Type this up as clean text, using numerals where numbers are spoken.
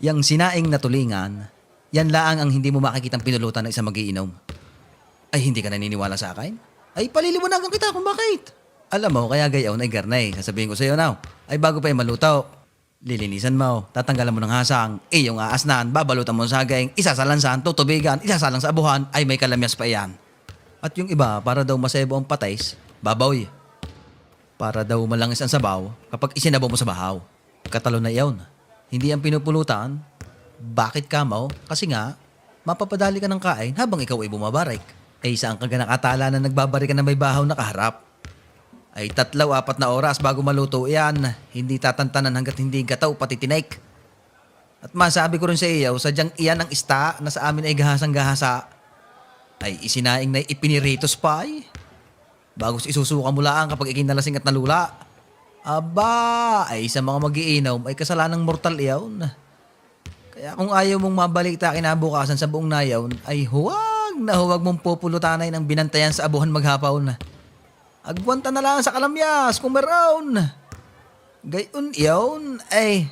Yang sinaing na tulingan, yan laang ang hindi mo makikitang pinulutan ng isang magiinom. Ay hindi ka naniniwala sa akin? Ay paliliwanagan kita kung bakit. Alam mo, kaya gayaw na igarnay. Sasabihin ko sa iyo now, ay bago pa yung malutaw. Lilinisan mo, tatanggalan mo ng hasang, iyong aasnan, babalutan mo ng saging, isasalansan, tutubigan, isasalang sa abuhan, ay may kalamyas pa iyan. At yung iba, para daw masebo ang patais, babaw. Para daw malangis ang sabaw kapag isinabaw mo sa bahaw. Katalo na iyon. Hindi ang pinupulutan. Bakit kamaw? Kasi nga, mapapadali ka ng kain habang ikaw ay bumabarik. Ay saan ka nakatala na nagbabari ka na may bahaw na kaharap? Ay 3-4 na oras bago maluto iyan. Hindi tatantanan hanggat hindi gataw pati tinik. At masabi ko rin sa iyo, sadyang iyan ang ista na sa amin ay gahasang-gahasa. Ay isinaing na ipiniritos pa ay. Bago isusuka mo lang kapag ikinalasing at nalula. Aba, ay sa mga magiinom ay kasalanang mortal iyon. Kaya kung ayaw mong mabalita kinabukasan sa buong nayaw, ay huwag na huwag mong pupulutanay ng binantayan sa abuhan maghapaw na. Agwanta na lang sa kalamyas kung meron. Gayon iyon, ay